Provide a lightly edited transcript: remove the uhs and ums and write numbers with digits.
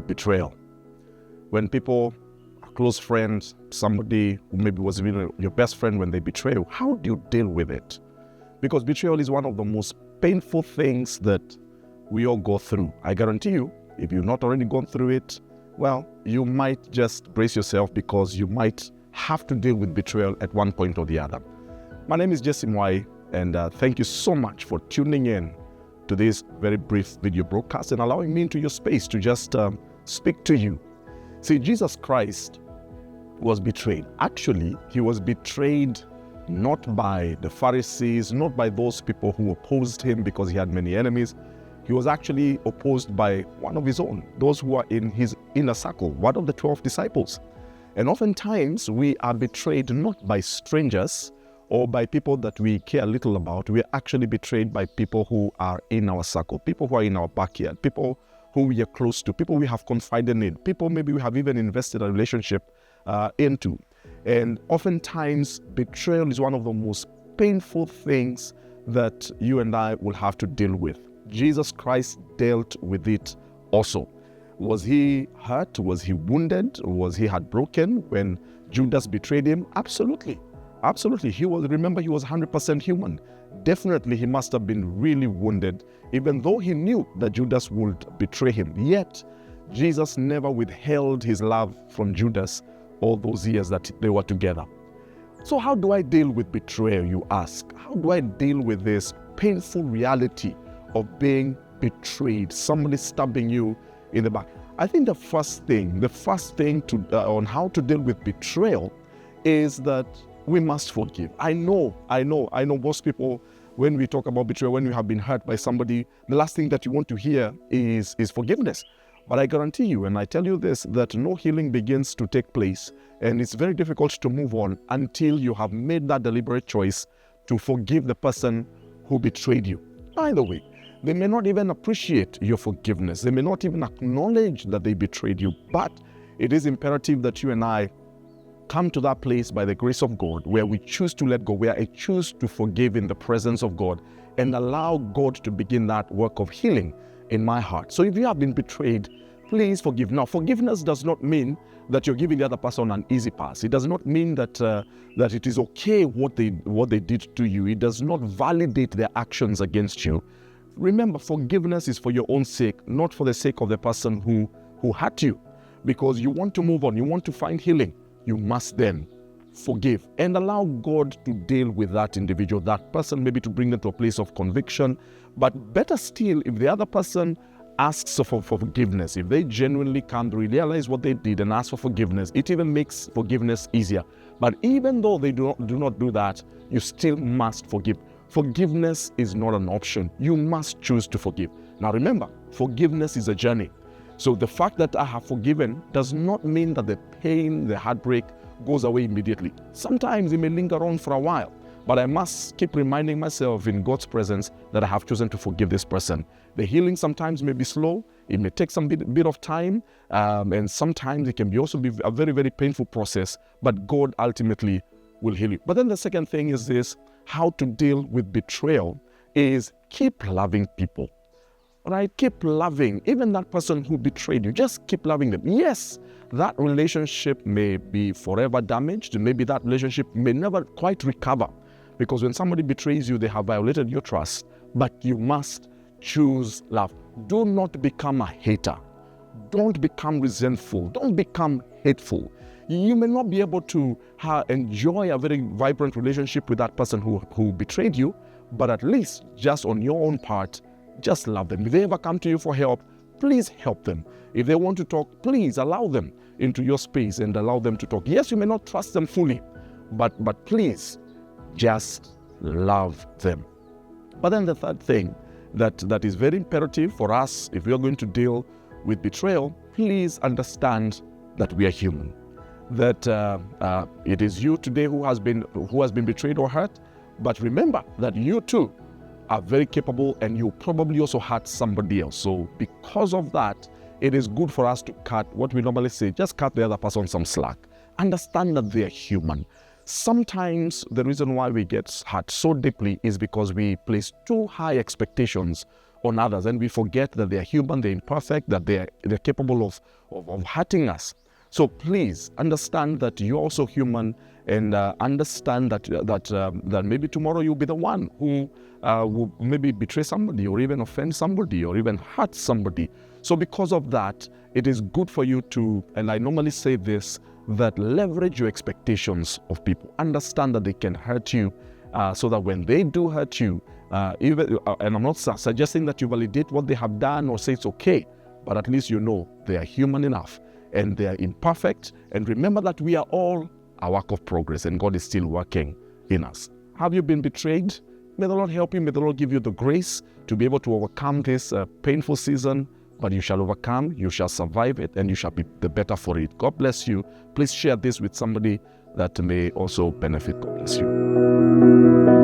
with betrayal. When people, a close friend, somebody who maybe was even your best friend, when they betray you, how do you deal with it? Because betrayal is one of the most painful things that we all go through. I guarantee you, if you've not already gone through it, well, you might just brace yourself, because you might have to deal with betrayal at one point or the other. My name is Mwai, and thank you so much for tuning in to this very brief video broadcast and allowing me into your space to just speak to you. See, Jesus Christ was betrayed. Actually, he was betrayed not by the Pharisees, not by those people who opposed him because he had many enemies. He was actually opposed by one of his own, those who are in his inner circle, one of the 12 disciples. And oftentimes we are betrayed not by strangers or by people that we care little about. We are actually betrayed by people who are in our circle, people who are in our backyard, people who we are close to, people we have confided in, people maybe we have even invested a relationship into. And oftentimes betrayal is one of the most painful things that you and I will have to deal with. Jesus Christ dealt with it also. Was he hurt? Was he wounded? Was he heartbroken when Judas betrayed him? Absolutely. Absolutely. Remember, he was 100% human. Definitely, he must have been really wounded, even though he knew that Judas would betray him. Yet, Jesus never withheld his love from Judas all those years that they were together. So how do I deal with betrayal, you ask? How do I deal with this painful reality of being betrayed, somebody stabbing you in the back? I think the first thing on how to deal with betrayal is that we must forgive. I know most people, when we talk about betrayal, when we have been hurt by somebody, the last thing that you want to hear is forgiveness. But I guarantee you, and I tell you this, that no healing begins to take place, and it's very difficult to move on until you have made that deliberate choice to forgive the person who betrayed you. By the way, they may not even appreciate your forgiveness. They may not even acknowledge that they betrayed you, but it is imperative that you and I come to that place by the grace of God where we choose to let go, where I choose to forgive in the presence of God and allow God to begin that work of healing in my heart. So if you have been betrayed, please forgive. Now, forgiveness does not mean that you're giving the other person an easy pass. It does not mean that it is okay what they did to you. It does not validate their actions against you. Remember, forgiveness is for your own sake, not for the sake of the person who hurt you. Because you want to move on, you want to find healing, you must then forgive and allow God to deal with that individual, that person, maybe to bring them to a place of conviction. But better still, if the other person asks for forgiveness, if they genuinely come to realize what they did and ask for forgiveness, it even makes forgiveness easier. But even though they do not do that, you still must forgive. Forgiveness is not an option. You must choose to forgive. Now remember, forgiveness is a journey. So the fact that I have forgiven does not mean that the pain, the heartbreak goes away immediately. Sometimes it may linger on for a while, but I must keep reminding myself in God's presence that I have chosen to forgive this person. The healing sometimes may be slow. It may take some bit of time, and sometimes it can also be a very, very painful process, but God ultimately will heal you. But then the second thing is this: how to deal with betrayal is keep loving people. Right? Keep loving even that person who betrayed you. Just keep loving them. Yes, that relationship may be forever damaged. Maybe that relationship may never quite recover, because when somebody betrays you, they have violated your trust. But you must choose love. Do not become a hater. Don't become resentful. Don't become hateful. You may not be able to enjoy a very vibrant relationship with that person who betrayed you, but at least just on your own part, just love them. If they ever come to you for help, please help them. If they want to talk, please allow them into your space and allow them to talk. Yes, you may not trust them fully, but please just love them. But then the third thing that is very imperative for us, if we are going to deal with betrayal, please understand that we are human. That it is you today who has been betrayed or hurt, but remember that you too are very capable, and you probably also hurt somebody else. So because of that, it is good for us to cut what we normally say, just cut the other person some slack. Understand that they are human. Sometimes the reason why we get hurt so deeply is because we place too high expectations on others, and we forget that they are human, they're imperfect, that they're capable of hurting us. So please understand that you're also human, and understand that maybe tomorrow you'll be the one who will maybe betray somebody, or even offend somebody, or even hurt somebody. So because of that, it is good for you to, and I normally say this, that leverage your expectations of people. Understand that they can hurt you, so that when they do hurt you, and I'm not suggesting that you validate what they have done or say it's okay, but at least you know they are human enough and they are imperfect. And remember that we are all a work of progress, and God is still working in us. Have you been betrayed? May the Lord help you. May the Lord give you the grace to be able to overcome this painful season. But you shall overcome, you shall survive it, and you shall be the better for it. God bless you. Please share this with somebody that may also benefit. God bless you.